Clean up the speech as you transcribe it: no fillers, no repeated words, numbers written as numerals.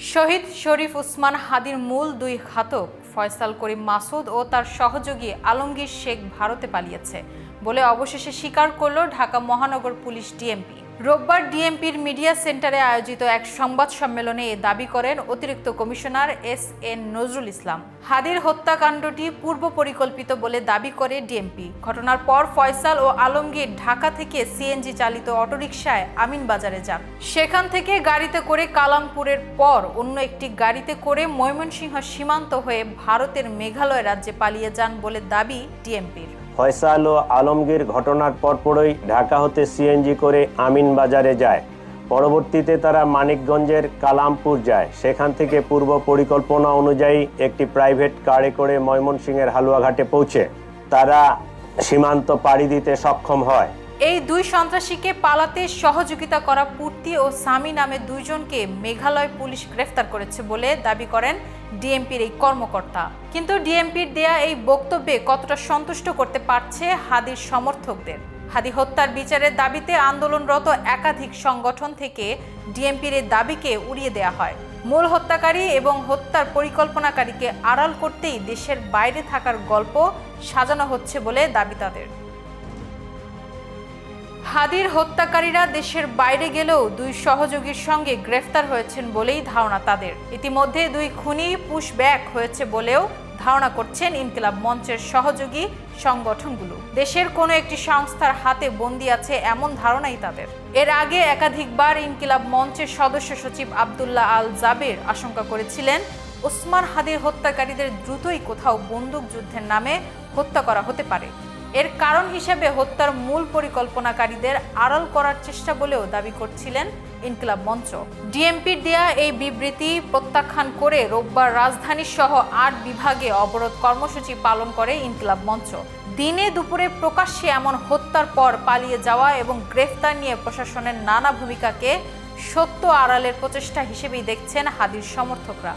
শহীদ শরীফ ওসমান হাদির মূল দুই ঘাতক ফয়সাল করিম মাসুদ ও তার সহযোগী আলমগীর শেখ ভারতে পালিয়েছে বলে অবশেষে স্বীকার করল ঢাকা মহানগর পুলিশ ডিএমপি। রোববার ডিএমপির মিডিয়া সেন্টারে আয়োজিত এক সংবাদ সম্মেলনে এ দাবি করেন অতিরিক্ত কমিশনার এস.এন. নজরুল ইসলাম। হাদির হত্যাকাণ্ডটি পূর্ব পরিকল্পিত বলে দাবি করে ডিএমপি। ঘটনার পর ফয়সাল ও আলমগীর ঢাকা থেকে সিএনজি চালিত অটোরিকশায় আমিনবাজারে যান। সেখান থেকে গাড়িতে করে কালামপুরের পর অন্য একটি গাড়িতে করে ময়মনসিংহ সীমান্ত হয়ে ভারতের মেঘালয় রাজ্যে পালিয়ে যান বলে দাবি ডিএমপির। ফয়সাল ও আলমগীর ঘটনার পরপরই ঢাকা হতে সিএনজি করে আমিনবাজারে যায়। পরবর্তীতে তারা মানিকগঞ্জের কালামপুর যায়। সেখান থেকে পূর্ব পরিকল্পনা অনুযায়ী একটি প্রাইভেট কারে করে ময়মনসিংহের হালুয়াঘাটে পৌঁছে তারা সীমান্ত পাড়ি দিতে সক্ষম হয়। এই দুই সন্ত্রাসীকে পালাতে সহযোগিতা করা পূর্তি ও সামি নামে দুইজনকে মেঘালয় পুলিশ গ্রেফতার করেছে বলে দাবি করেন ডিএমপির এই কর্মকর্তা। কিন্তু ডিএমপির দেয়া এই বক্তব্যে কতটা সন্তুষ্ট করতে পারছে হাদির সমর্থকদের? হাদি হত্যার বিচারের দাবিতে আন্দোলনরত একাধিক সংগঠন থেকে ডিএমপির এই দাবিকে উড়িয়ে দেওয়া হয়। মূল হত্যাকারী এবং হত্যার পরিকল্পনাকারীকে আড়াল করতেই দেশের বাইরে থাকার গল্প সাজানো হচ্ছে বলে দাবি তাদের। হাদির হত্যাকারীরা দেশের বাইরে গেলেও দুই সহযোগীর সঙ্গে গ্রেফতার হয়েছেন বলেই ধারণা তাদের। ইতিমধ্যে দুই খুনি পুশব্যাক হয়েছে বলেও ধারণা করছেন ইনকিলাব মঞ্চের সহযোগী সংগঠনগুলো। দেশের কোনো একটি সংস্থার হাতে বন্দী আছে এমন ধারণাই তাদের। এর আগে একাধিকবার ইনকিলাব মঞ্চের সদস্য সচিব আব্দুল্লাহ আল জাবের আশঙ্কা করেছিলেন ওসমান হাদির হত্যাকারীদের দ্রুতই কোথাও বন্দুক যুদ্ধের নামে হত্যা করা হতে পারে। এর কারণ হিসেবে হত্যার মূল পরিকল্পনাকারীদের আড়াল করার চেষ্টা বলেও দাবি করছিলেন ইনকিলাব মঞ্চ। ডিএমপির দেয়া এই বিবৃতি প্রত্যাখ্যান করে রোববার রাজধানী সহ ৮ বিভাগে অবরোধ কর্মসূচি পালন করে ইনকিলাব মঞ্চ। দিনে দুপুরে প্রকাশ্যে এমন হত্যার পর পালিয়ে যাওয়া এবং গ্রেফতার নিয়ে প্রশাসনের নানা ভূমিকাকে সত্য আড়ালের প্রচেষ্টা হিসেবেই দেখছেন হাদির সমর্থকরা।